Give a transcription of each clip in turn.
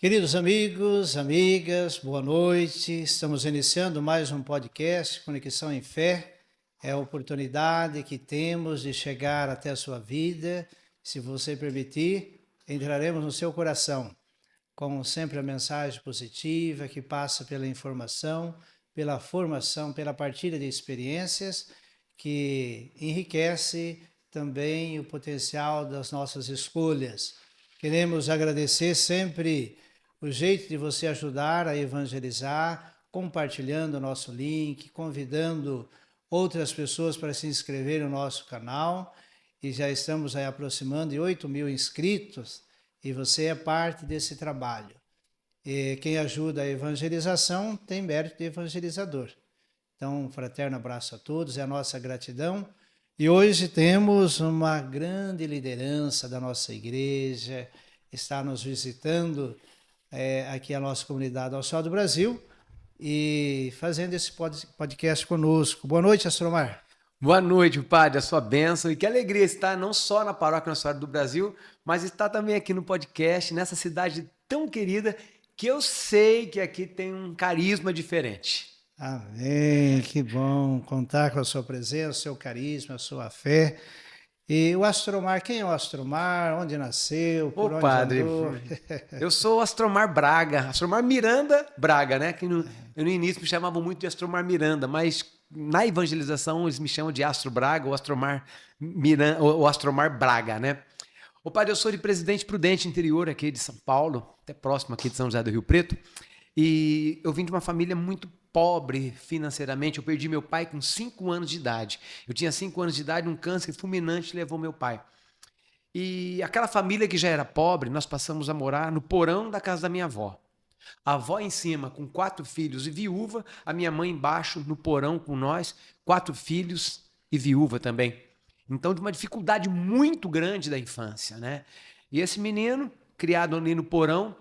Queridos amigos, amigas, boa noite. Estamos iniciando mais um podcast, Conexão em Fé. É a oportunidade que temos de chegar até a sua vida. Se você permitir, entraremos no seu coração, com sempre a mensagem positiva que passa pela informação, pela formação, pela partilha de experiências, que enriquece também o potencial das nossas escolhas. Queremos agradecer sempre o jeito de você ajudar a evangelizar, compartilhando o nosso link, convidando outras pessoas para se inscrever no nosso canal. E já estamos aí aproximando de 8.000 inscritos e você é parte desse trabalho. E quem ajuda a evangelização tem mérito de evangelizador. Então, um fraterno abraço a todos, é a nossa gratidão. E hoje temos uma grande liderança da nossa igreja, está nos visitando aqui a nossa comunidade ao Céu do Brasil e fazendo esse podcast conosco. Boa noite, Astromar. Boa noite, padre, a sua bênção. E que alegria estar não só na Paróquia Nossa Senhora do Brasil, mas estar também aqui no podcast, nessa cidade tão querida, que eu sei que aqui tem um carisma diferente. Amém, que bom contar com a sua presença, o seu carisma, a sua fé. E o Astromar, quem é o Astromar? Onde nasceu? Por onde padre, andou? eu sou o Astromar Braga, Astromar Miranda Braga, né? Que no início me chamavam muito de Astromar Miranda, mas na evangelização eles me chamam de Astro Braga ou Astromar Miranda, ou Astromar Braga, né? Padre, eu sou de Presidente Prudente, interior aqui de São Paulo, até próximo aqui de São José do Rio Preto, e eu vim de uma família muito pobre financeiramente. Eu perdi meu pai com 5 anos de idade. Eu tinha 5 anos de idade, um câncer fulminante levou meu pai. E aquela família que já era pobre, nós passamos a morar no porão da casa da minha avó. A avó em cima com 4 filhos e viúva, a minha mãe embaixo no porão com nós, 4 filhos e viúva também. Então, de uma dificuldade muito grande da infância, né? E esse menino, criado ali no porão,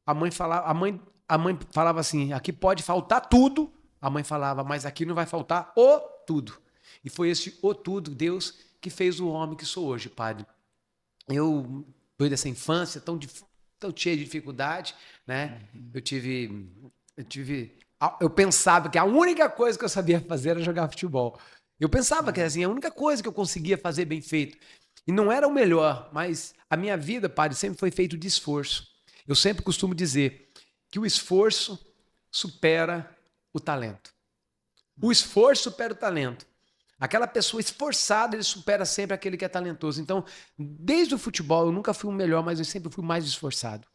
a mãe falava assim, aqui pode faltar tudo. A mãe falava, mas aqui não vai faltar o tudo. E foi esse o tudo, Deus, que fez o homem que sou hoje, padre. Eu, depois dessa infância tão cheia de dificuldade, né? Eu pensava que a única coisa que eu sabia fazer era jogar futebol. Eu pensava que assim, a única coisa que eu conseguia fazer bem feito. E não era o melhor, mas a minha vida, padre, sempre foi feito de esforço. Eu sempre costumo dizer que o esforço supera o talento. O esforço supera o talento. Aquela pessoa esforçada, ele supera sempre aquele que é talentoso. Então, desde o futebol, eu nunca fui o melhor, mas eu sempre fui mais esforçado.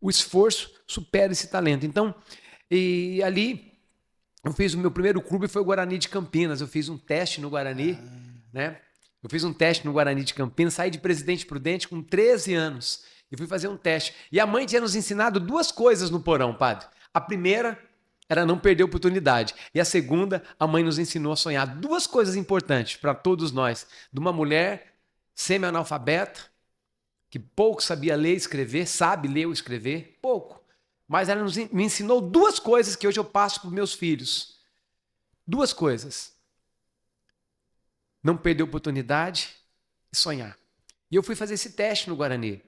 O esforço supera esse talento. Então, e ali, eu fiz o meu primeiro clube, foi o Guarani de Campinas. Eu fiz um teste no Guarani, né? Eu fiz um teste no Guarani de Campinas, saí de Presidente Prudente com 13 anos e fui fazer um teste. E a mãe tinha nos ensinado 2 coisas no porão, padre. A primeira era não perder a oportunidade. E a segunda, a mãe nos ensinou a sonhar. 2 coisas importantes para todos nós. De uma mulher semi-analfabeta, que pouco sabia ler e escrever, sabe ler ou escrever, pouco. Mas ela me ensinou 2 coisas que hoje eu passo para os meus filhos. 2 coisas. Não perder a oportunidade e sonhar. E eu fui fazer esse teste no Guarani.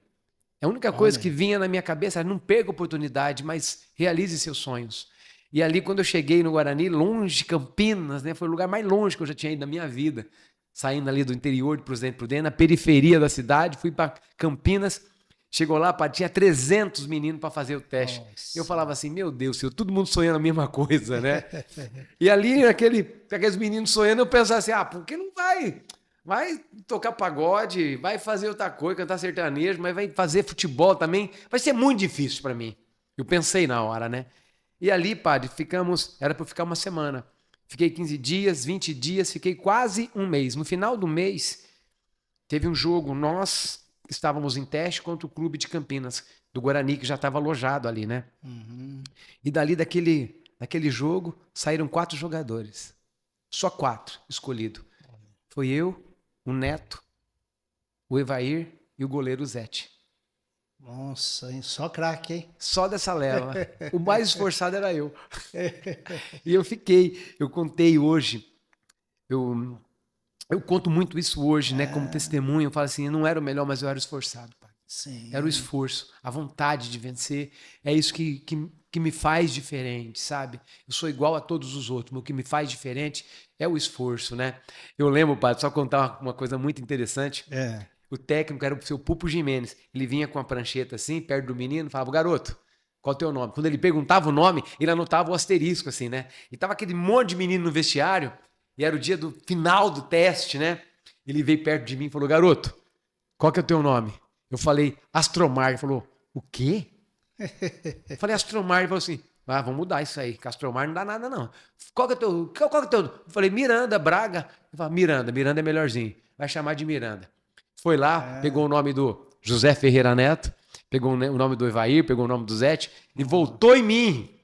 A única coisa que vinha na minha cabeça era não perca a oportunidade, mas realize seus sonhos. E ali, quando eu cheguei no Guarani, longe de Campinas, né, foi o lugar mais longe que eu já tinha ido na minha vida, saindo ali do interior de Presidente Prudente, na periferia da cidade, fui para Campinas, chegou lá, tinha 300 meninos para fazer o teste. Nossa. Eu falava assim, meu Deus, todo mundo sonhando a mesma coisa, né? E ali, aqueles meninos sonhando, eu pensava assim, por que não vai? Vai tocar pagode, vai fazer outra coisa, cantar sertanejo, mas vai fazer futebol também. Vai ser muito difícil para mim. Eu pensei na hora, né? E ali, padre, era para ficar uma semana. Fiquei 15 dias, 20 dias, fiquei quase um mês. No final do mês, teve um jogo, nós estávamos em teste contra o clube de Campinas, do Guarani, que já estava alojado ali, né? Uhum. E dali, daquele jogo, saíram 4 jogadores. Só 4 escolhidos. Foi eu, o Neto, o Evair e o goleiro Zete. Nossa, hein? Só craque, hein? Só dessa leva. O mais esforçado era eu. E eu contei hoje, eu conto muito isso hoje, né, como testemunho. Eu falo assim, eu não era o melhor, mas eu era esforçado, pai. Sim. Era o esforço, a vontade de vencer. É isso que me faz diferente, sabe? Eu sou igual a todos os outros, mas o que me faz diferente é o esforço, né? Eu lembro, padre, só contar uma coisa muito interessante. É. O técnico era o seu Pupo Jimenez. Ele vinha com a prancheta assim, perto do menino, falava, garoto, qual é o teu nome? Quando ele perguntava o nome, ele anotava o asterisco, assim, né? E tava aquele monte de menino no vestiário, e era o dia do final do teste, né? Ele veio perto de mim e falou, garoto, qual que é o teu nome? Eu falei, Astromar. Ele falou, o quê? Eu falei, Astromar. Ele falou assim, vamos mudar isso aí, que Astromar não dá nada, não. Qual que é o teu? Qual que é o teu? Eu falei, Miranda, Braga. Ele falou, Miranda é melhorzinho. Vai chamar de Miranda. Foi lá, pegou o nome do José Ferreira Neto, pegou o nome do Evair, pegou o nome do Zete e voltou em mim.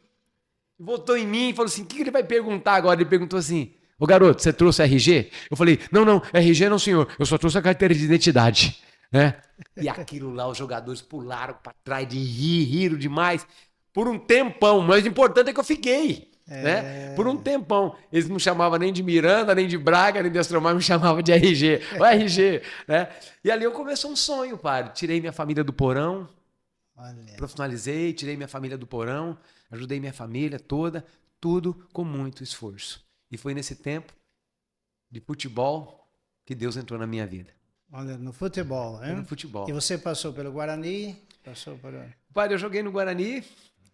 Voltou em mim e falou assim, o que ele vai perguntar agora? Ele perguntou assim, ô garoto, você trouxe RG? Eu falei, não, RG não, senhor. Eu só trouxe a carteira de identidade. Né? E aquilo lá, os jogadores pularam para trás de riram demais. Por um tempão, mas o importante é que eu fiquei. Né? Por um tempão. Eles não chamavam nem de Miranda, nem de Braga, nem de Astromar, me chamavam de RG. O RG. Né? E ali eu comecei um sonho, padre. Tirei minha família do porão, profissionalizei, tirei minha família do porão, ajudei minha família toda, tudo com muito esforço. E foi nesse tempo de futebol que Deus entrou na minha vida. Olha, no futebol, né? No futebol. E você passou pelo Guarani? Passou por... Padre, eu joguei no Guarani.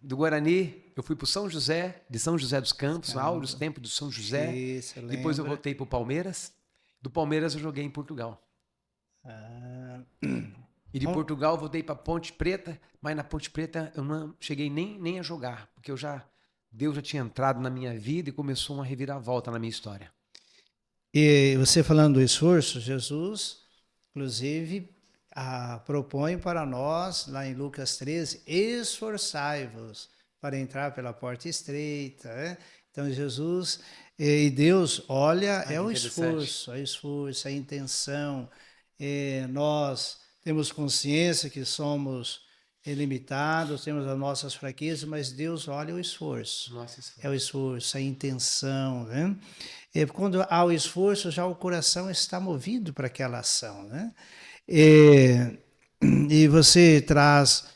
Do Guarani, eu fui para São José, de São José dos Campos, áureos tempos do São José. Isso, eu Depois eu lembro. voltei para o Palmeiras. Do Palmeiras eu joguei em Portugal. E de Portugal eu voltei para Ponte Preta, mas na Ponte Preta eu não cheguei nem a jogar, porque Deus já tinha entrado na minha vida e começou uma reviravolta na minha história. E você falando do esforço, Jesus, inclusive, propõe para nós, lá em Lucas 13, esforçai-vos para entrar pela porta estreita. Né? Então, Jesus e Deus olha, é o esforço, a intenção. Nós temos consciência que somos limitados, temos as nossas fraquezas, mas Deus olha o esforço. É o esforço, a intenção. Né? Quando há o esforço, já o coração está movido para aquela ação. Né? E você traz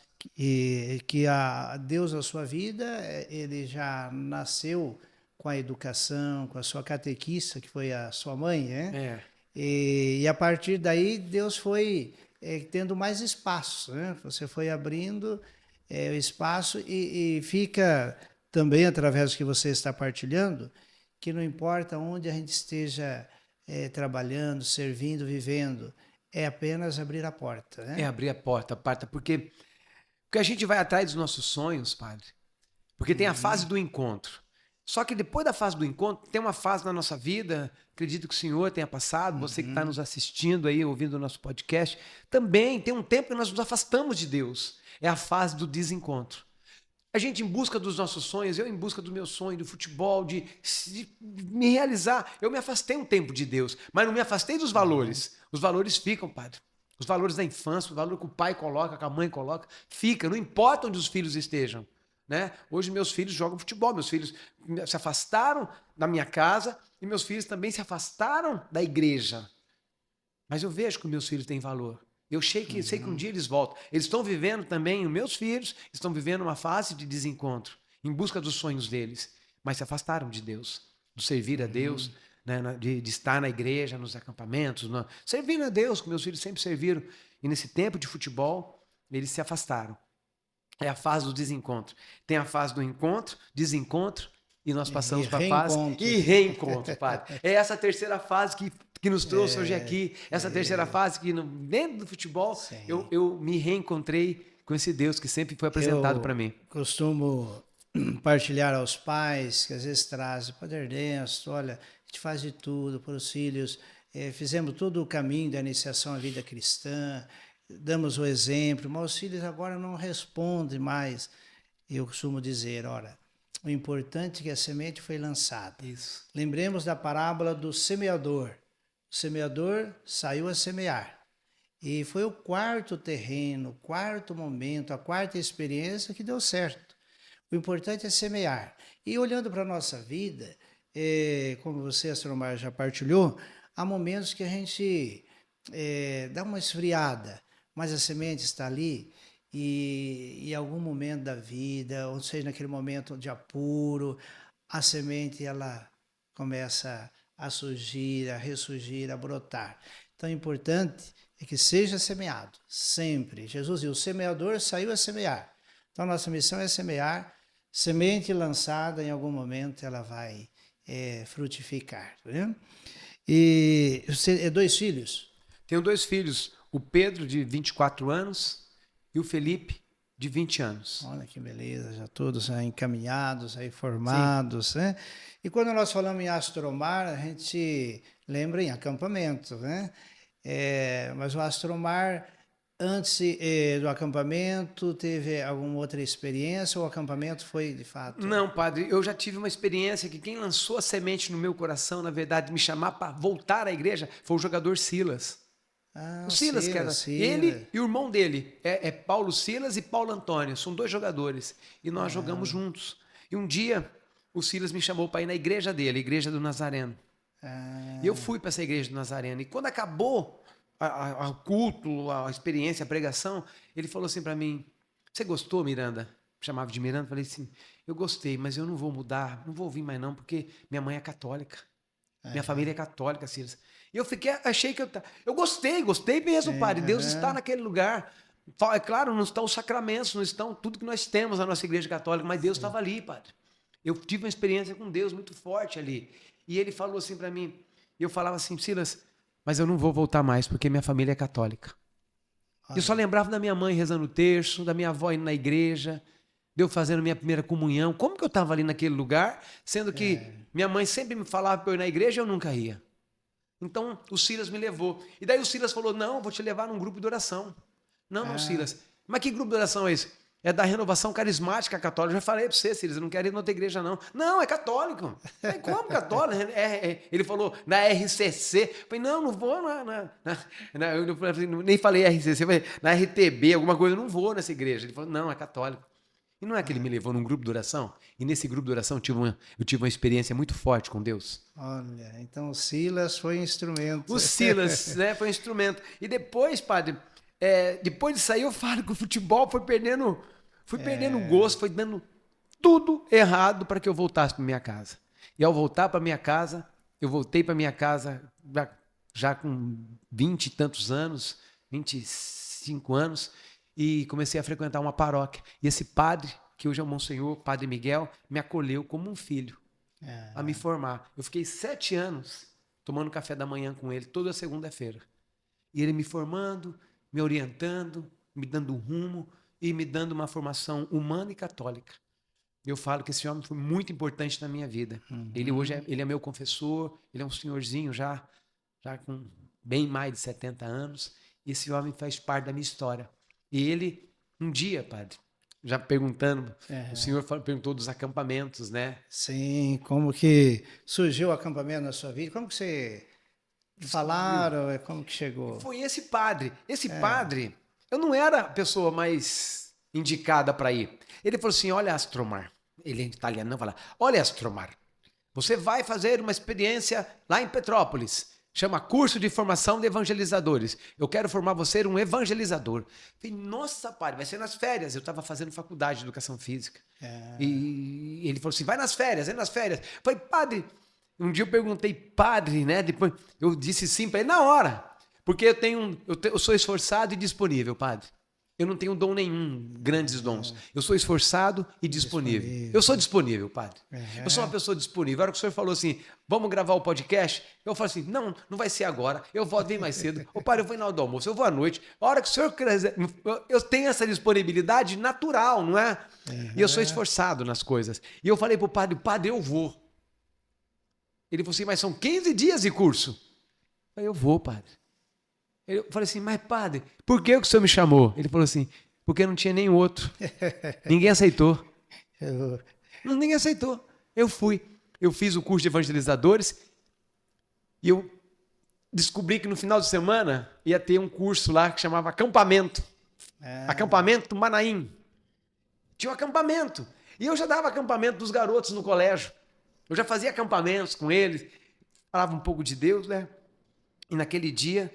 que a Deus na sua vida, ele já nasceu com a educação, com a sua catequista, que foi a sua mãe, né? E a partir daí Deus foi tendo mais espaço, né? Você foi abrindo o espaço e fica também, através do que você está partilhando, que não importa onde a gente esteja trabalhando, servindo, vivendo, é apenas abrir a porta, né? É abrir a porta, porque a gente vai atrás dos nossos sonhos, padre. Porque tem a fase do encontro. Só que depois da fase do encontro, tem uma fase na nossa vida, acredito que o senhor tenha passado, você que está nos assistindo aí, ouvindo o nosso podcast, também tem um tempo que nós nos afastamos de Deus. É a fase do desencontro. A gente em busca dos nossos sonhos, eu em busca do meu sonho, do futebol, de me realizar. Eu me afastei um tempo de Deus, mas não me afastei dos valores. Os valores ficam, padre. Os valores da infância, o valor que o pai coloca, que a mãe coloca, fica. Não importa onde os filhos estejam. Né? Hoje meus filhos jogam futebol, meus filhos se afastaram da minha casa e meus filhos também se afastaram da igreja. Mas eu vejo que meus filhos têm valor. Eu sei que um dia eles voltam. Eles estão vivendo também, os meus filhos estão vivendo uma fase de desencontro, em busca dos sonhos deles, mas se afastaram de Deus, do servir a Deus, né, de estar na igreja, nos acampamentos, servindo a Deus, que meus filhos sempre serviram. E nesse tempo de futebol, eles se afastaram. É a fase do desencontro. Tem a fase do encontro, desencontro, e nós passamos para a fase e reencontro, padre. É essa terceira fase que nos trouxe hoje aqui, essa terceira fase que dentro do futebol eu me reencontrei com esse Deus que sempre foi apresentado para mim. Costumo partilhar aos pais que às vezes trazem, Padre Ernesto, olha, a gente faz de tudo para os filhos, fizemos todo o caminho da iniciação à vida cristã, damos o exemplo, mas os filhos agora não respondem mais. Eu costumo dizer, olha, o importante é que a semente foi lançada. Isso. Lembremos da parábola do semeador. O semeador saiu a semear. E foi o quarto terreno, o quarto momento, a quarta experiência que deu certo. O importante é semear. E olhando para a nossa vida, como você, Astromar, já partilhou, há momentos que a gente dá uma esfriada. mas a semente está ali e em algum momento da vida, ou seja, naquele momento de apuro, a semente ela começa a surgir, a ressurgir, a brotar. Então, o importante é que seja semeado, sempre. Jesus e o semeador saiu a semear. Então, nossa missão é semear. Semente lançada, em algum momento, ela vai frutificar. Né? E você 2 filhos? Tenho 2 filhos, o Pedro, de 24 anos, e o Felipe, de 20 anos. Olha que beleza, já todos encaminhados, aí formados, né? E quando nós falamos em Astromar, a gente lembra em acampamento, né? Mas o Astromar, antes do acampamento, teve alguma outra experiência ou o acampamento foi de fato? Não, padre, eu já tive uma experiência que quem lançou a semente no meu coração, na verdade, me chamar para voltar à igreja, foi o jogador Silas. O Silas, que era ele e o irmão dele, é Paulo Silas e Paulo Antônio, são 2 jogadores, e nós jogamos juntos. E um dia, o Silas me chamou para ir na igreja dele, a igreja do Nazareno. E eu fui para essa igreja do Nazareno, e quando acabou o culto, a experiência, a pregação, ele falou assim para mim, você gostou, Miranda? Me chamava de Miranda, falei assim, eu gostei, mas eu não vou mudar, não vou vir mais não, porque minha mãe é católica. Minha família é católica, Silas. E eu achei que eu gostei mesmo, padre. Deus está naquele lugar. É claro, não estão os sacramentos, não estão tudo que nós temos na nossa igreja católica, mas Deus estava ali, padre. Eu tive uma experiência com Deus muito forte ali. E ele falou assim para mim, e eu falava assim, Silas, mas eu não vou voltar mais, porque minha família é católica. Eu só lembrava da minha mãe rezando o terço, da minha avó indo na igreja, de eu fazendo minha primeira comunhão. Como que eu estava ali naquele lugar, sendo que minha mãe sempre me falava para eu ir na igreja e eu nunca ia. Então, o Silas me levou. E daí o Silas falou, não, vou te levar num grupo de oração. Não, Silas. Mas que grupo de oração é esse? É da Renovação Carismática Católica. Eu já falei para você, Silas, eu não quero ir na outra igreja, não. Não, é católico. Falei, como católico? Ele falou, na RCC. Eu falei, não vou eu nem falei RCC, eu falei, na RTB, alguma coisa, eu não vou nessa igreja. Ele falou, não, é católico. E não é que ele me levou num grupo de oração? E nesse grupo de oração eu tive uma experiência muito forte com Deus. Olha, então o Silas foi instrumento. O Silas, né, foi instrumento. E depois, padre, depois de sair, eu falo que o futebol foi perdendo o gosto, foi dando tudo errado para que eu voltasse para minha casa. E ao voltar para minha casa, eu voltei para minha casa já com 20 e tantos anos, 25 anos, e comecei a frequentar uma paróquia. E esse padre, que hoje é o Monsenhor, Padre Miguel, me acolheu como um filho a me formar. Eu fiquei 7 anos tomando café da manhã com ele, toda segunda-feira. E ele me formando, me orientando, me dando um rumo e me dando uma formação humana e católica. Eu falo que esse homem foi muito importante na minha vida. Ele hoje ele é meu confessor, ele é um senhorzinho já com bem mais de 70 anos. E esse homem faz parte da minha história. E ele, um dia, padre, já perguntando, o senhor perguntou dos acampamentos, né? Sim, como que surgiu o acampamento na sua vida? Como que você falaram? Como que chegou? Foi esse padre. Esse padre, eu não era a pessoa mais indicada para ir. Ele falou assim, olha, Astromar, ele é italiano, não fala, olha, Astromar, você vai fazer uma experiência lá em Petrópolis. Chama Curso de Formação de Evangelizadores. Eu quero formar você um evangelizador. Falei, nossa, padre, vai ser nas férias. Eu estava fazendo faculdade de Educação Física. E ele falou assim, vai nas férias. Falei, padre, um dia eu perguntei, padre, né? Depois eu disse sim para ele na hora. Porque eu sou esforçado e disponível, padre. Eu não tenho dom nenhum, grandes dons. Eu sou esforçado e disponível. Eu sou disponível, padre. Eu sou uma pessoa disponível. A hora que o senhor falou assim, vamos gravar o podcast, eu falo assim, não vai ser agora. Eu volto bem mais cedo. Ô, padre, eu vou na hora do almoço, eu vou à noite. A hora que o senhor quiser, eu tenho essa disponibilidade natural, não é? E eu sou esforçado nas coisas. E eu falei pro padre, eu vou. Ele falou assim, mas são 15 dias de curso. Eu falei, eu vou, padre. Eu falei assim, mas padre, por que o senhor me chamou? Ele falou assim, porque não tinha nenhum outro. Ninguém aceitou. Ninguém aceitou. Eu fui. Eu fiz o curso de evangelizadores e eu descobri que no final de semana ia ter um curso lá que chamava acampamento. Acampamento Manaim. Tinha um acampamento. E eu já dava acampamento dos garotos no colégio. Eu já fazia acampamentos com eles. Falava um pouco de Deus, né? E naquele dia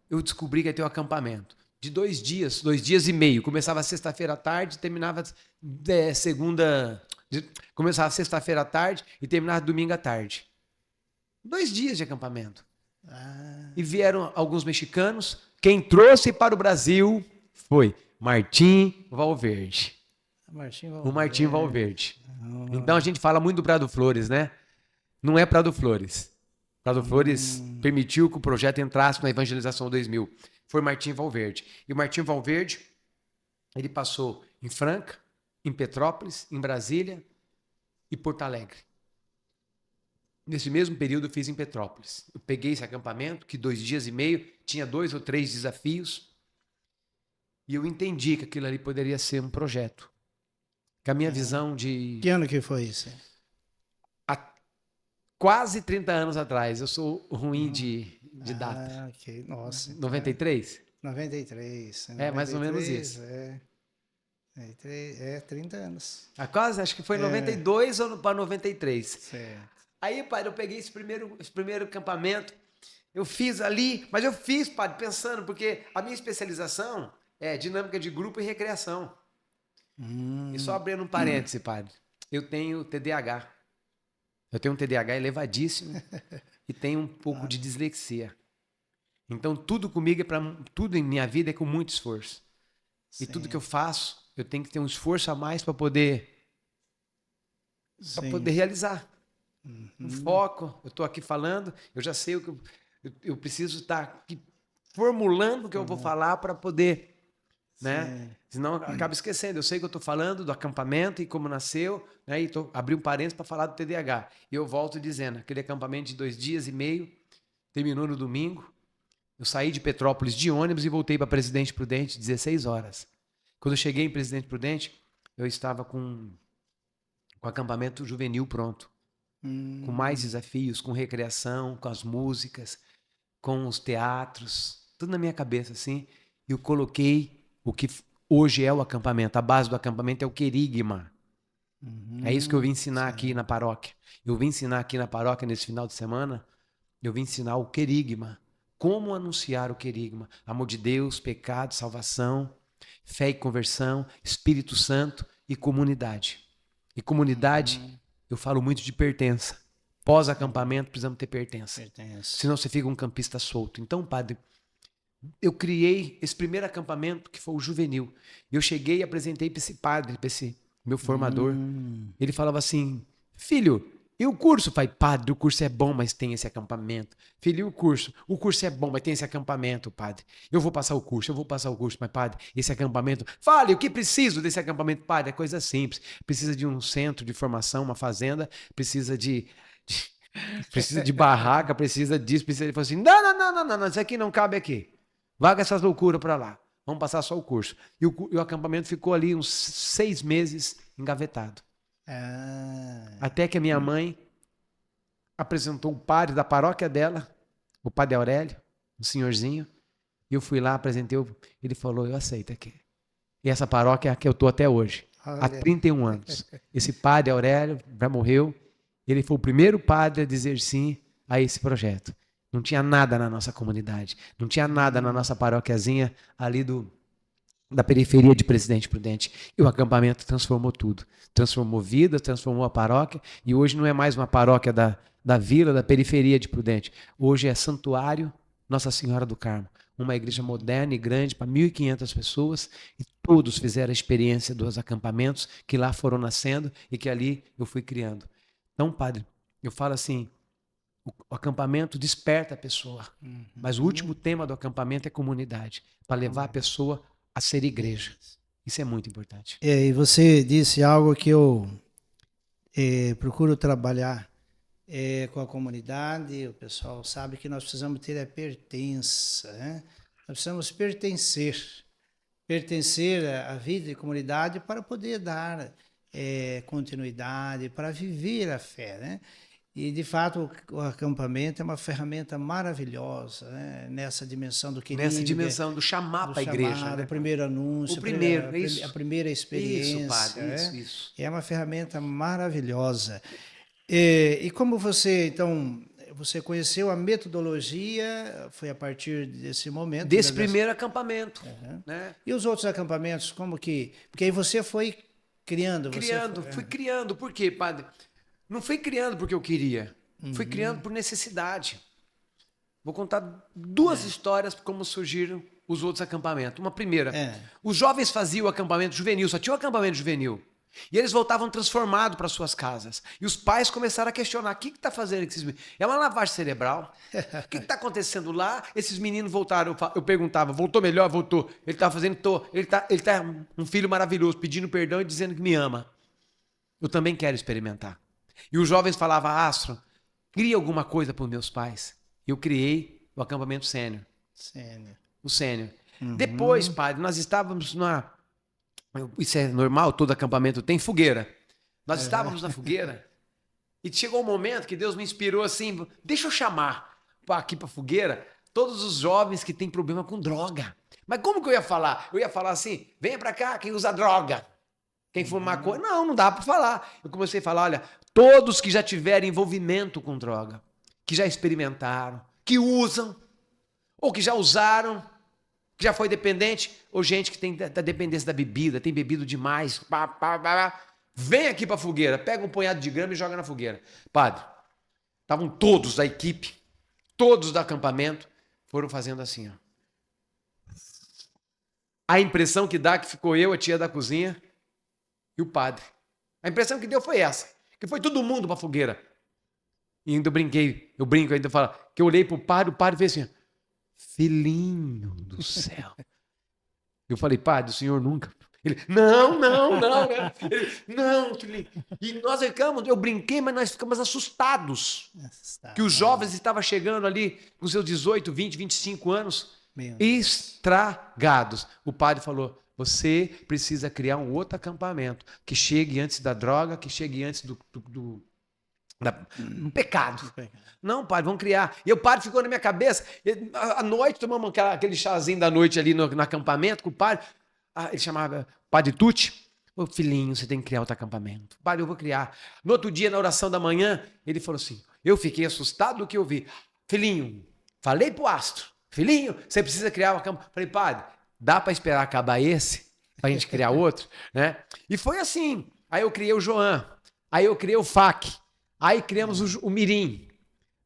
eu descobri que ia ter um acampamento. de 2 dias e meio. Começava sexta-feira à tarde, terminava começava sexta-feira à tarde e terminava domingo à tarde. 2 dias de acampamento. E vieram alguns mexicanos. Quem trouxe para o Brasil foi Martim Valverde. O Martim Valverde. Então a gente fala muito do Prado Flores, né? Não é Prado Flores. Prado Flores permitiu que o projeto entrasse na Evangelização 2000. Foi Martim Valverde. E o Martim Valverde, ele passou em Franca, em Petrópolis, em Brasília e Porto Alegre. Nesse mesmo período eu fiz em Petrópolis. Eu peguei esse acampamento, que 2 dias e meio, tinha 2 ou 3 desafios, e eu entendi que aquilo ali poderia ser um projeto. Com a minha visão de... Que ano que foi isso? Há quase 30 anos atrás. Eu sou ruim de data. Ok. Nossa. 93? 93. Mais ou menos isso. 30 anos. Quase, acho que foi 92 ou para 93. Certo. Aí, padre, eu peguei esse primeiro acampamento, eu fiz ali, mas eu fiz, padre, pensando, porque a minha especialização é dinâmica de grupo e recreação. E só abrindo um parêntese, padre, eu tenho TDAH. Eu tenho um TDAH elevadíssimo e tenho um pouco de dislexia. Então, tudo comigo, tudo em minha vida é com muito esforço. Sim. E tudo que eu faço, eu tenho que ter um esforço a mais para poder realizar. Um foco, eu estou aqui falando, eu já sei o que eu preciso estar aqui formulando o que eu vou falar para poder, né? Senão eu acabo esquecendo. Eu sei que eu estou falando do acampamento e como nasceu, né? E abri um parênteses para falar do TDAH. E eu volto dizendo, aquele acampamento de 2 dias e meio, terminou no domingo. Eu saí de Petrópolis de ônibus e voltei para Presidente Prudente 16 horas. Quando eu cheguei em Presidente Prudente, eu estava com o acampamento juvenil pronto. Com mais desafios, com recreação, com as músicas, com os teatros, tudo na minha cabeça, assim. Eu coloquei o que hoje é o acampamento. A base do acampamento é o querigma. É isso que eu vim ensinar aqui na paróquia. Eu vim ensinar aqui na paróquia nesse final de semana, eu vim ensinar o querigma. Como anunciar o querigma? Amor de Deus, pecado, salvação, fé e conversão, Espírito Santo e comunidade. E comunidade... Eu falo muito de pertença. Pós-acampamento, precisamos ter pertença. Senão você fica um campista solto. Então, padre, eu criei esse primeiro acampamento, que foi o juvenil. Eu cheguei e apresentei para esse padre, para esse meu formador. Ele falava assim, filho, e o curso? Pai, padre, o curso é bom, mas tem esse acampamento. Filho, e o curso? O curso é bom, mas tem esse acampamento, padre. Eu vou passar o curso, mas padre, esse acampamento... Fale, o que preciso desse acampamento? Padre, é coisa simples. Precisa de um centro de formação, uma fazenda, precisa de barraca, precisa disso, precisa... Ele falou assim, não, isso aqui não cabe aqui. Vaga essas loucuras para lá. Vamos passar só o curso. E o acampamento ficou ali uns 6 meses engavetado. Até que a minha mãe apresentou o padre da paróquia dela, o padre Aurélio, um senhorzinho, e eu fui lá, apresentei, ele falou, eu aceito aqui. E essa paróquia é a que eu estou até hoje, há 31 anos. Esse padre Aurélio já morreu, ele foi o primeiro padre a dizer sim a esse projeto. Não tinha nada na nossa comunidade, não tinha nada na nossa paróquiazinha ali da periferia de Presidente Prudente. E o acampamento transformou tudo. Transformou vida, transformou a paróquia. E hoje não é mais uma paróquia da vila, da periferia de Prudente. Hoje é Santuário Nossa Senhora do Carmo. Uma igreja moderna e grande para 1.500 pessoas. E todos fizeram a experiência dos acampamentos que lá foram nascendo e que ali eu fui criando. Então, padre, eu falo assim, o acampamento desperta a pessoa. Mas o último tema do acampamento é comunidade. Para levar a pessoa a ser igreja. Isso é muito importante. E você disse algo que eu procuro trabalhar com a comunidade. O pessoal sabe que nós precisamos ter a pertença, né? Nós precisamos pertencer à vida de comunidade para poder dar continuidade, para viver a fé, né? E, de fato, o acampamento é uma ferramenta maravilhosa, né? Nessa dimensão do querido. Nessa dimensão do chamar para a igreja. Né? O primeiro anúncio, a primeira experiência. Isso, padre, isso. É uma ferramenta maravilhosa. E como você, então, você conheceu a metodologia, foi a partir desse momento. Desse primeiro acampamento. Uhum. Né? E os outros acampamentos, como que... Porque aí você foi criando. Fui criando. Por quê, padre? Não fui criando porque eu queria. Fui criando por necessidade. Vou contar duas histórias como surgiram os outros acampamentos. Uma primeira, os jovens faziam o acampamento juvenil, só tinha o acampamento juvenil. E eles voltavam transformados para suas casas. E os pais começaram a questionar, o que está fazendo esses meninos? É uma lavagem cerebral? O que está acontecendo lá? Esses meninos voltaram, eu perguntava, voltou melhor? Voltou. Ele está fazendo, ele tá um filho maravilhoso, pedindo perdão e dizendo que me ama. Eu também quero experimentar. E os jovens falavam, Astro, cria alguma coisa para os meus pais. Eu criei o acampamento sênior. O sênior. Depois, padre, nós estávamos isso é normal, todo acampamento tem fogueira. Nós estávamos na fogueira e chegou um momento que Deus me inspirou assim, deixa eu chamar aqui para a fogueira todos os jovens que têm problema com droga. Mas como que eu ia falar? Eu ia falar assim, venha para cá quem usa droga, quem fuma maconha. Não dá para falar. Eu comecei a falar, olha, todos que já tiverem envolvimento com droga, que já experimentaram, que usam, ou que já usaram, que já foi dependente, ou gente que tem da dependência da bebida, tem bebido demais, vem aqui para a fogueira, pega um punhado de grama e joga na fogueira. Padre, estavam todos da equipe, todos do acampamento, foram fazendo assim. Ó. A impressão que dá que ficou eu, a tia da cozinha e o padre. A impressão que deu foi essa, que foi todo mundo para a fogueira. E ainda eu brinco ainda, falo, que eu olhei pro padre, o padre fez assim, filhinho do céu. Eu falei, padre, o senhor nunca... Ele, não. Ele, não, filhinho. E nós ficamos, eu brinquei, mas nós ficamos assustados. Que os jovens estavam chegando ali com seus 18, 20, 25 anos, estragados. O padre falou, você precisa criar um outro acampamento, que chegue antes da droga, que chegue antes do pecado. Não, padre, vamos criar. E o padre ficou na minha cabeça. À noite, tomamos aquele chazinho da noite ali no acampamento com o padre. Ele chamava Padre Tucci. Ô filhinho, você tem que criar outro acampamento. Padre, eu vou criar. No outro dia, na oração da manhã, ele falou assim, eu fiquei assustado do que eu vi. Filhinho, falei pro Astro, filhinho, você precisa criar um acampamento. Falei, padre, dá para esperar acabar esse? Pra gente criar outro? Né? E foi assim. Aí eu criei o Joan. Aí eu criei o FAC. Aí criamos o Mirim,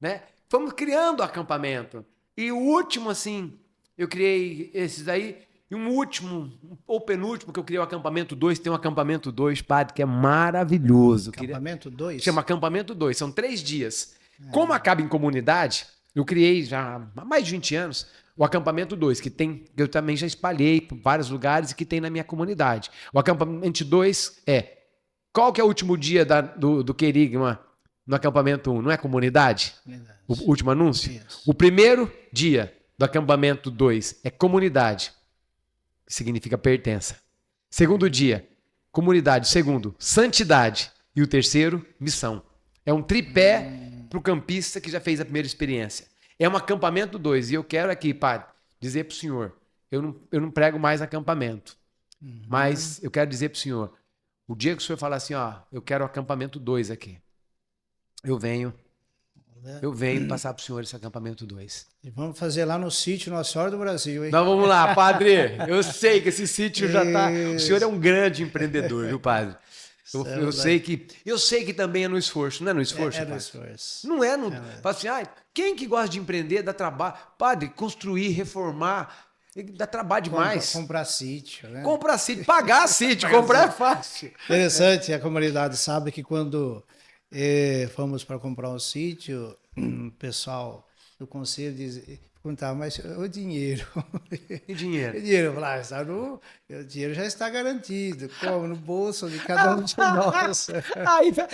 né? Fomos criando o acampamento. E o último, assim, eu criei esses aí. E um último, ou penúltimo, que eu criei o acampamento 2. Tem um acampamento 2, padre, que é maravilhoso. Acampamento 2? Chama acampamento 2. São 3 dias. Como acaba em comunidade, eu criei já há mais de 20 anos o acampamento 2, que eu também já espalhei por vários lugares e que tem na minha comunidade. O acampamento 2 qual que é o último dia do Querigma? No acampamento 1, não é comunidade? Verdade. O último anúncio? Isso. O primeiro dia do acampamento 2 é comunidade, que significa pertença. Segundo dia, comunidade. Segundo, santidade. E o terceiro, missão. É um tripé para o campista que já fez a primeira experiência. É um acampamento 2. E eu quero aqui, padre, dizer para o senhor, eu não prego mais acampamento, mas eu quero dizer para o senhor, o dia que o senhor falar assim, ó, eu quero o acampamento 2 aqui, eu venho passar para o senhor esse acampamento 2. E vamos fazer lá no sítio Nossa Senhora do Brasil, hein? Então vamos lá, padre. Eu sei que esse sítio já está... O senhor é um grande empreendedor, viu, padre? Eu sei que também é no esforço, não é no esforço? É no esforço. Não é no... Fala assim, quem que gosta de empreender dá trabalho? Padre, construir, reformar, dá trabalho demais. Comprar sítio, né? Comprar sítio, pagar sítio, comprar é fácil. Interessante, a comunidade sabe que quando fomos para comprar um sítio, o pessoal do conselho perguntava, mas o dinheiro? E dinheiro? O dinheiro, eu falava, o dinheiro já está garantido, como no bolso de cada um de nós.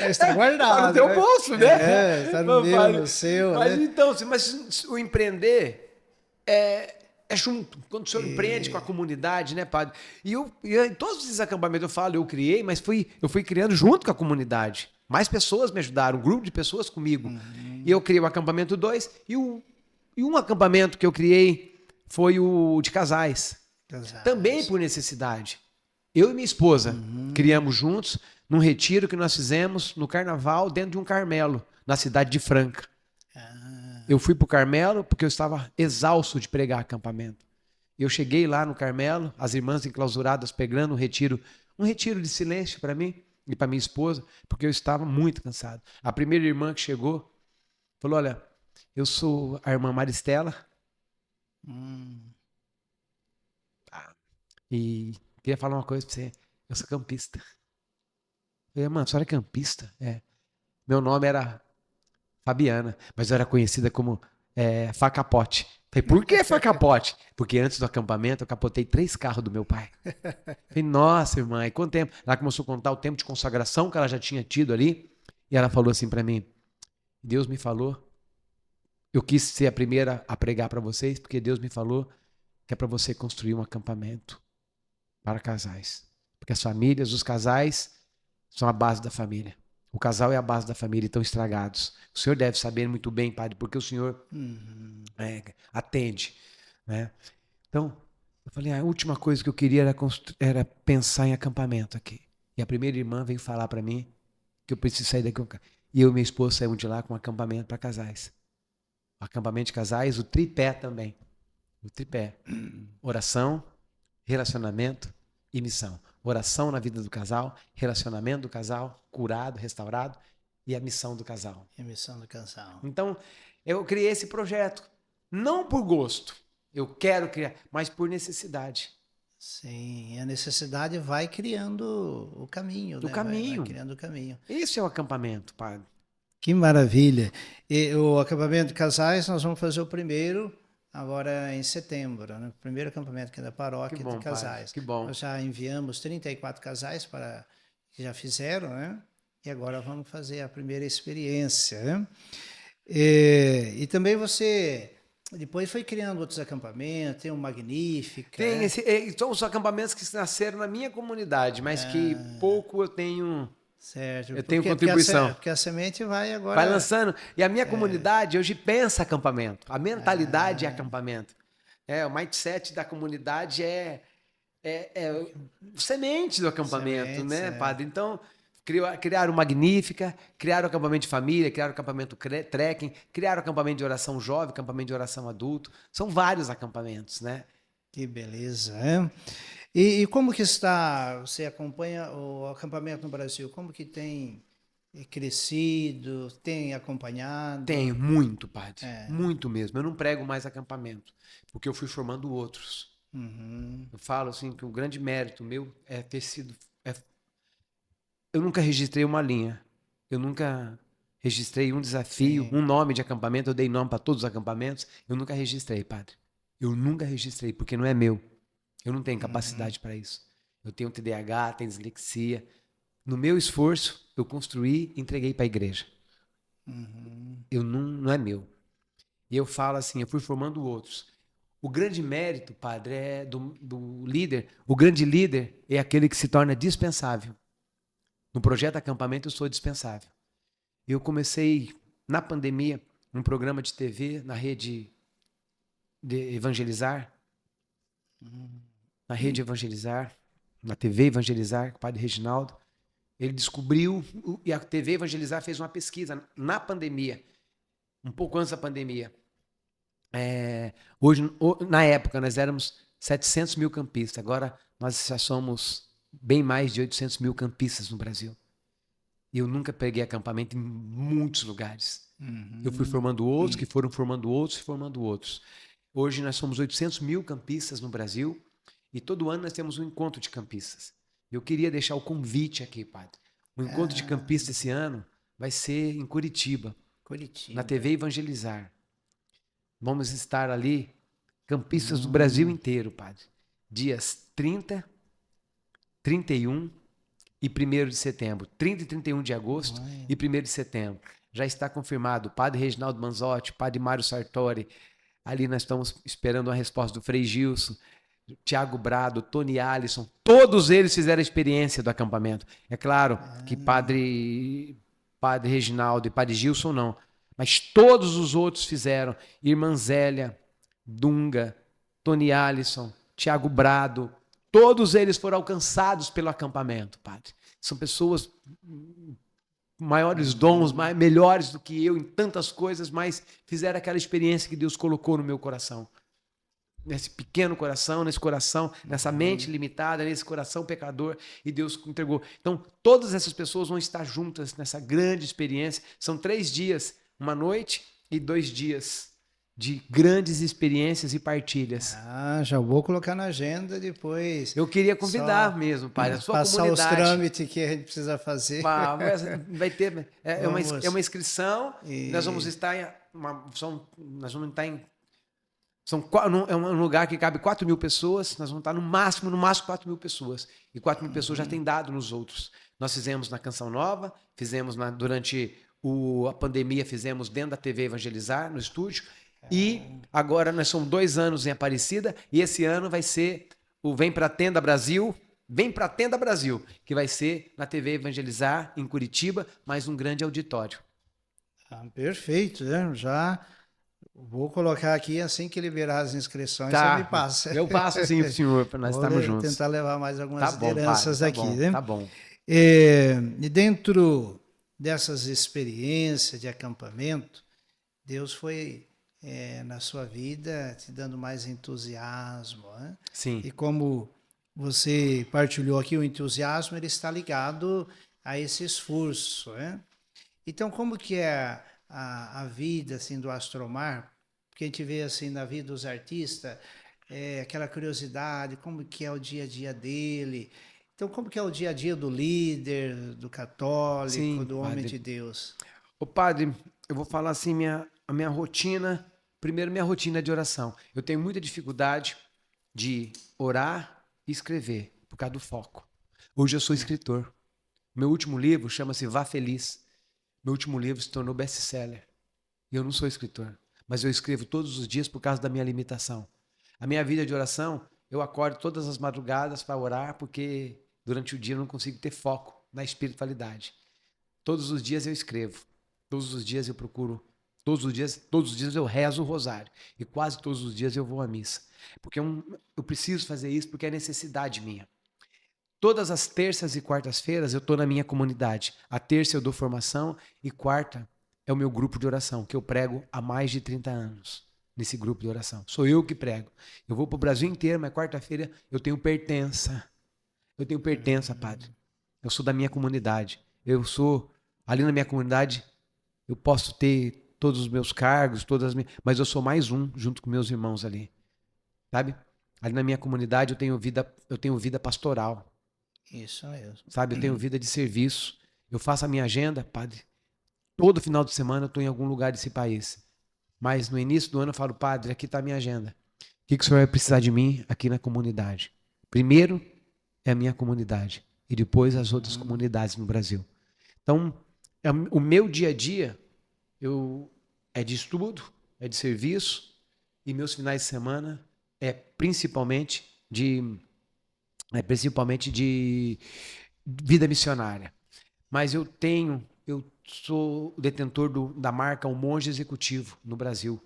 Está guardado. Está no teu bolso, né? Está no meu, no seu. Mas né? então, mas o empreender é junto. Quando o senhor empreende com a comunidade, né, padre? E em todos esses acampamentos eu falo, eu criei, mas eu fui criando junto com a comunidade. Mais pessoas me ajudaram, um grupo de pessoas comigo. E eu criei o acampamento 2 e um acampamento que eu criei foi o de casais. Também por necessidade. Eu e minha esposa criamos juntos num retiro que nós fizemos no carnaval dentro de um Carmelo, na cidade de Franca. eu fui para o Carmelo porque eu estava exausto de pregar acampamento. Eu cheguei lá no Carmelo, as irmãs enclausuradas pegando um retiro de silêncio para mim e para minha esposa, porque eu estava muito cansado. A primeira irmã que chegou falou: olha, eu sou a irmã Maristela e queria falar uma coisa para você. Eu sou campista. Eu falei: mano, a senhora é campista? É. Meu nome era Fabiana, mas eu era conhecida como Facapote. Falei: por que Facapote? Porque antes do acampamento eu capotei 3 carros do meu pai. Falei: nossa, irmã, e quanto tempo? Ela começou a contar o tempo de consagração que ela já tinha tido ali. E ela falou assim para mim: Deus me falou, eu quis ser a primeira a pregar para vocês, porque Deus me falou que é para você construir um acampamento para casais. Porque as famílias, os casais, são a base da família. O casal é a base da família e estão estragados. O senhor deve saber muito bem, padre, porque o senhor atende. Né? Então, eu falei: a última coisa que eu queria era pensar em acampamento aqui. E a primeira irmã veio falar para mim que eu preciso sair daqui. E eu e minha esposa saímos de lá com um acampamento para casais. O acampamento de casais, o tripé também. O tripé. Oração, relacionamento e missão. Oração na vida do casal, relacionamento do casal, curado, restaurado, e a missão do casal. E a missão do casal. Então, eu criei esse projeto, não por gosto, eu quero criar, mas por necessidade. Sim, a necessidade vai criando o caminho, O né? caminho. Vai criando o caminho. Esse é o acampamento, padre. Que maravilha. E o acampamento de casais, nós vamos fazer o primeiro agora em setembro, né? O primeiro acampamento aqui da paróquia Que bom, de casais. padre, que bom. Nós já enviamos 34 casais que já fizeram, né? E agora vamos fazer a primeira experiência, né? E também você depois foi criando outros acampamentos, tem o Magnífica. Tem né? são os acampamentos que nasceram na minha comunidade, mas que pouco eu tenho. Certo. Eu tenho contribuição. Porque a semente vai agora. Vai lançando. E a minha comunidade hoje pensa acampamento. A mentalidade é acampamento. O mindset da comunidade é semente do acampamento, né, padre? Então, criaram o Magnífica, criaram o acampamento de família, criaram o acampamento trekking, criaram o acampamento de oração jovem, acampamento de oração adulto. São vários acampamentos, né? Que beleza, hein? E como que está, você acompanha o acampamento no Brasil, como que tem crescido, tem acompanhado? Tenho, muito, padre, muito mesmo. Eu não prego mais acampamento, porque eu fui formando outros. Eu falo assim que o grande mérito meu é ter sido... Eu nunca registrei uma linha, eu nunca registrei um desafio, um nome de acampamento, eu dei nome para todos os acampamentos, eu nunca registrei, padre. Eu nunca registrei, porque não é meu. Eu não tenho capacidade para isso. Eu tenho TDAH, tenho dislexia. No meu esforço, eu construí e entreguei para a igreja. Eu não é meu. E eu falo assim, eu fui formando outros. O grande mérito, padre, é do líder. O grande líder é aquele que se torna dispensável. No projeto Acampamento, eu sou dispensável. Eu comecei, na pandemia, um programa de TV na rede de Evangelizar. Na rede Evangelizar, na TV Evangelizar, com o padre Reginaldo. Ele descobriu, e a TV Evangelizar fez uma pesquisa na pandemia, um pouco antes da pandemia. Hoje, na época, nós éramos 700 mil campistas, agora nós já somos bem mais de 800 mil campistas no Brasil. E eu nunca peguei acampamento em muitos lugares. Eu fui formando outros, que foram formando outros e formando outros. Hoje nós somos 800 mil campistas no Brasil e todo ano nós temos um encontro de campistas. Eu queria deixar o convite aqui, padre. O encontro de campistas esse ano vai ser em Curitiba, na TV Evangelizar. Vamos estar ali, campistas do Brasil inteiro, padre. Dias 30, 31 e 1º de setembro. 30 e 31 de agosto e 1º de setembro. Já está confirmado. Padre Reginaldo Manzotti, Padre Mário Sartori. Ali nós estamos esperando a resposta do Frei Gilson, Tiago Brado, Tony Alisson. Todos eles fizeram a experiência do acampamento. É claro que Padre Reginaldo e Padre Gilson não. Mas todos os outros fizeram. Irmã Zélia, Dunga, Tony Alisson, Tiago Brado. Todos eles foram alcançados pelo acampamento, padre. São pessoas maiores dons, melhores do que eu em tantas coisas, mas fizeram aquela experiência que Deus colocou no meu coração. Nesse pequeno coração, nesse coração, nessa mente limitada, nesse coração pecador, e Deus entregou. Então, todas essas pessoas vão estar juntas nessa grande experiência. São 3 dias, uma noite e 2 dias de grandes experiências e partilhas. Já vou colocar na agenda depois. Eu queria convidar mesmo, Padre, a sua passar comunidade. Passar os trâmites que a gente precisa fazer. Vai ter, é uma inscrição, nós vamos estar em, nós vamos estar em, é um lugar que cabe 4.000 pessoas, nós vamos estar no máximo 4.000 pessoas, e 4.000 pessoas já têm dado nos outros. Nós fizemos na Canção Nova, fizemos durante a pandemia, fizemos dentro da TV Evangelizar, no estúdio, e agora nós somos 2 anos em Aparecida, e esse ano vai ser o Vem Pra Tenda Brasil, que vai ser na TV Evangelizar, em Curitiba, mais um grande auditório. Perfeito, né? Já vou colocar aqui, assim que liberar as inscrições, tá, você me passa. Eu passo sim, senhor, para nós estarmos juntos. Vou tentar levar mais algumas lideranças aqui, né? Tá bom. E dentro dessas experiências de acampamento, Deus foi na sua vida te dando mais entusiasmo, né? Sim. E como você partilhou aqui, o entusiasmo ele está ligado a esse esforço, né? Então, como que é a vida assim do Astromar? Porque a gente vê assim na vida dos artistas aquela curiosidade, como que é o dia a dia dele. Então, como que é o dia a dia do líder, do católico, sim, do homem de Deus? Ô padre, eu vou falar assim, a minha rotina, primeiro minha rotina de oração. Eu tenho muita dificuldade de orar e escrever, por causa do foco. Hoje eu sou escritor. Meu último livro chama-se Vá Feliz. Meu último livro se tornou best-seller. E eu não sou escritor, mas eu escrevo todos os dias por causa da minha limitação. A minha vida de oração, eu acordo todas as madrugadas para orar, porque durante o dia eu não consigo ter foco na espiritualidade. Todos os dias eu escrevo, todos os dias eu procuro, todos os dias eu rezo o rosário, e quase todos os dias eu vou à missa. Porque eu preciso fazer isso porque é necessidade minha. Todas as terças e quartas-feiras eu estou na minha comunidade. A terça eu dou formação e quarta é o meu grupo de oração, que eu prego há mais de 30 anos nesse grupo de oração. Sou eu que prego. Eu vou para o Brasil inteiro, mas quarta-feira eu tenho pertença. Eu tenho pertença, padre. Eu sou da minha comunidade. Ali na minha comunidade, eu posso ter todos os meus cargos, mas eu sou mais um junto com meus irmãos ali. Sabe? Ali na minha comunidade eu tenho vida pastoral. Isso mesmo. Sabe, eu tenho vida de serviço. Eu faço a minha agenda, padre. Todo final de semana eu estou em algum lugar desse país. Mas no início do ano eu falo, padre, aqui está a minha agenda. O que o senhor vai precisar de mim aqui na comunidade? Primeiro é a minha comunidade. E depois as outras comunidades no Brasil. Então, o meu dia a dia é de estudo, é de serviço. E meus finais de semana é principalmente de vida missionária. Mas eu sou o detentor da marca O Monge Executivo no Brasil.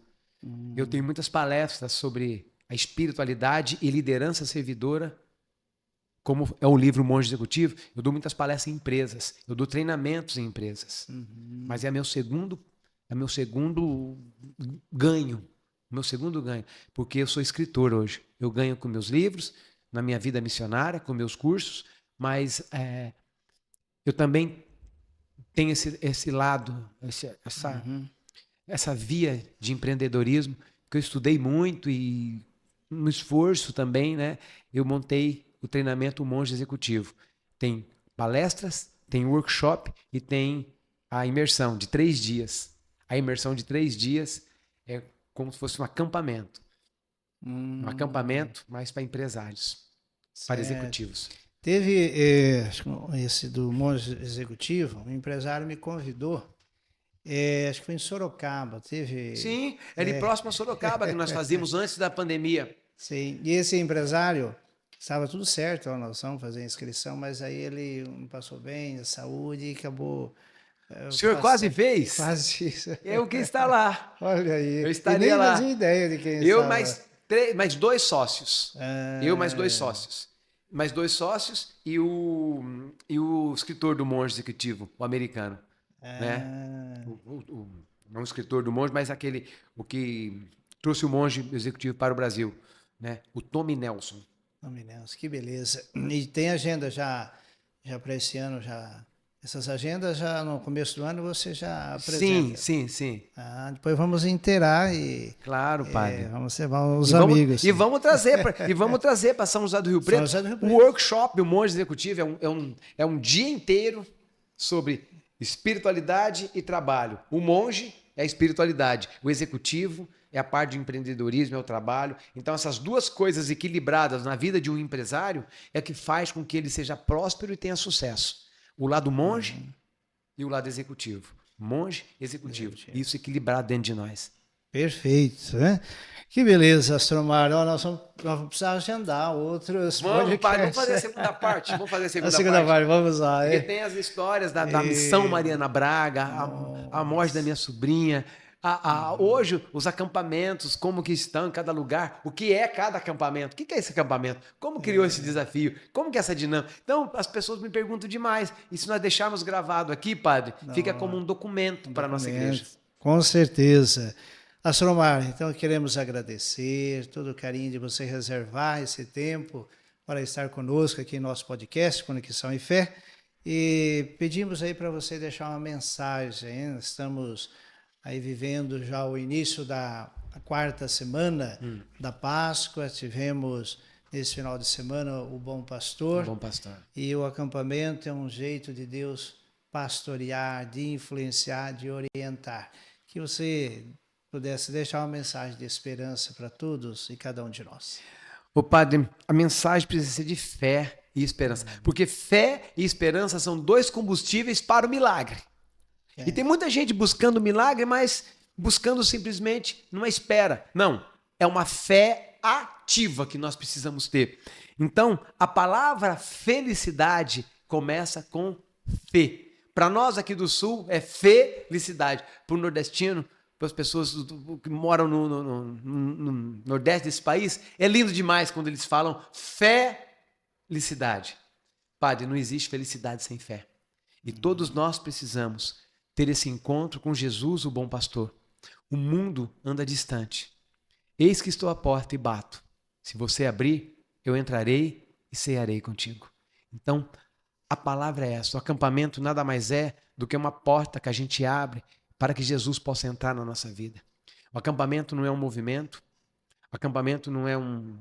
Eu tenho muitas palestras sobre a espiritualidade e liderança servidora, como é o livro O Monge Executivo. Eu dou muitas palestras em empresas, eu dou treinamentos em empresas. Mas é meu segundo ganho, porque eu sou escritor hoje. Eu ganho com meus livros, na minha vida missionária, com meus cursos, mas eu também tenho esse lado, essa via de empreendedorismo, que eu estudei muito e no esforço também, né? Eu montei o treinamento O Monge Executivo. Tem palestras, tem workshop e tem a imersão de 3 dias. A imersão de 3 dias é como se fosse um acampamento. Um acampamento, mas para empresários. Para executivos. Teve esse do Monge Executivo, um empresário me convidou, acho que foi em Sorocaba. Sim, ali próximo a Sorocaba, que nós fazíamos antes da pandemia. Sim, e esse empresário, estava tudo certo, nós vamos fazer a inscrição, mas aí ele não passou bem, a saúde, e acabou... O senhor quase fez? Quase isso. Eu que está lá. Olha aí. Eu estaria lá. Eu nem fazia ideia de quem eu estava. Mais 2 sócios. Eu mais 2 sócios. Mais 2 sócios e o escritor do Monge Executivo, o americano. né? Não o escritor do monge, mas o que trouxe o monge executivo para o Brasil, né? O Tommy Nelson. Tommy Nelson, que beleza. E tem agenda já para esse ano, já... Essas agendas já no começo do ano você já apresenta. Sim. Depois vamos inteirar e... Claro, padre. Vamos levar os amigos. E vamos trazer para São José do Rio Preto o workshop do Monge Executivo. É um dia inteiro sobre espiritualidade e trabalho. O monge é a espiritualidade, o executivo é a parte de empreendedorismo, é o trabalho. Então, essas duas coisas equilibradas na vida de um empresário é que faz com que ele seja próspero e tenha sucesso. O lado monge e o lado executivo. Monge, executivo. Isso equilibrado dentro de nós. Perfeito, né? Que beleza, Astromário. Nós vamos precisar agendar outros podcasts. Vamos fazer a segunda parte. A segunda parte, vamos lá. Porque tem as histórias da missão Mariana Braga, a morte da minha sobrinha. Hoje, os acampamentos, como que estão em cada lugar, o que é cada acampamento, o que é esse acampamento, como criou esse desafio, como que é essa dinâmica. Então, as pessoas me perguntam demais. E se nós deixarmos gravado aqui, padre, fica como um documento para a nossa igreja. Com certeza. Astromário, então queremos agradecer todo o carinho de você reservar esse tempo para estar conosco aqui em nosso podcast, Conexão e Fé. E pedimos aí para você deixar uma mensagem, hein? Estamos aí vivendo já o início da quarta semana da Páscoa, tivemos nesse final de semana o Bom Pastor. O Bom Pastor. E o acampamento é um jeito de Deus pastorear, de influenciar, de orientar. Que você pudesse deixar uma mensagem de esperança para todos e cada um de nós. Ô padre, a mensagem precisa ser de fé e esperança, porque fé e esperança são dois combustíveis para o milagre. E tem muita gente buscando milagre, mas buscando simplesmente numa espera. Não, é uma fé ativa que nós precisamos ter. Então, a palavra felicidade começa com fé. Para nós aqui do Sul é felicidade. Para o nordestino, para as pessoas que moram no nordeste desse país, é lindo demais quando eles falam felicidade. Padre, não existe felicidade sem fé. E todos nós precisamos ter esse encontro com Jesus, o bom pastor. O mundo anda distante. Eis que estou à porta e bato. Se você abrir, eu entrarei e cearei contigo. Então, a palavra é essa. O acampamento nada mais é do que uma porta que a gente abre para que Jesus possa entrar na nossa vida. O acampamento não é um movimento. O acampamento não é uma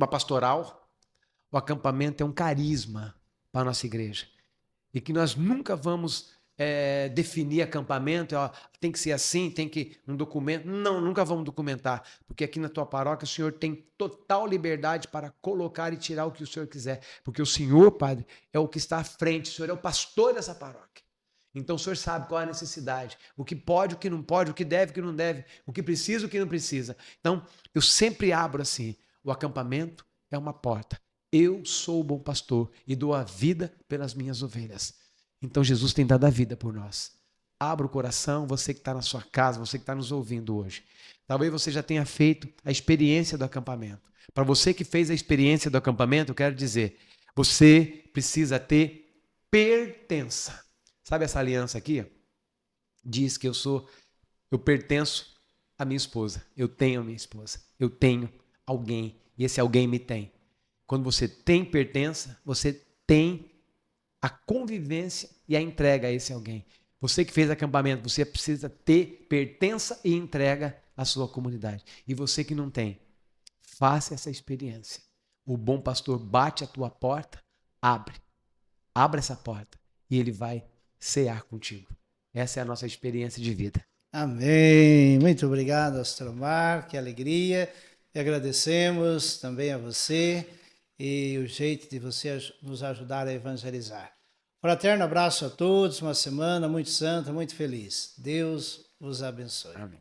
pastoral. O acampamento é um carisma para a nossa igreja. E que nós nunca vamos definir acampamento, tem que ser assim, tem que um documento. Não, nunca vamos documentar, porque aqui na tua paróquia o Senhor tem total liberdade para colocar e tirar o que o Senhor quiser, porque o Senhor, Padre, é o que está à frente, o Senhor é o pastor dessa paróquia. Então o Senhor sabe qual é a necessidade, o que pode, o que não pode, o que deve, o que não deve, o que precisa, o que não precisa. Então eu sempre abro assim, o acampamento é uma porta. Eu sou o bom pastor e dou a vida pelas minhas ovelhas. Então Jesus tem dado a vida por nós. Abra o coração, você que está na sua casa, você que está nos ouvindo hoje. Talvez você já tenha feito a experiência do acampamento. Para você que fez a experiência do acampamento, eu quero dizer, você precisa ter pertença. Sabe essa aliança aqui? Diz que eu pertenço à minha esposa. Eu tenho a minha esposa. Eu tenho alguém e esse alguém me tem. Quando você tem pertença, você tem a convivência e a entrega a esse alguém. Você que fez acampamento, você precisa ter pertença e entrega à sua comunidade. E você que não tem, faça essa experiência. O bom pastor bate a tua porta, abre essa porta e ele vai cear contigo. Essa é a nossa experiência de vida. Amém. Muito obrigado, Astromar, que alegria. E agradecemos também a você e o jeito de você nos ajudar a evangelizar. Fraterno abraço a todos, uma semana muito santa, muito feliz. Deus os abençoe. Amém.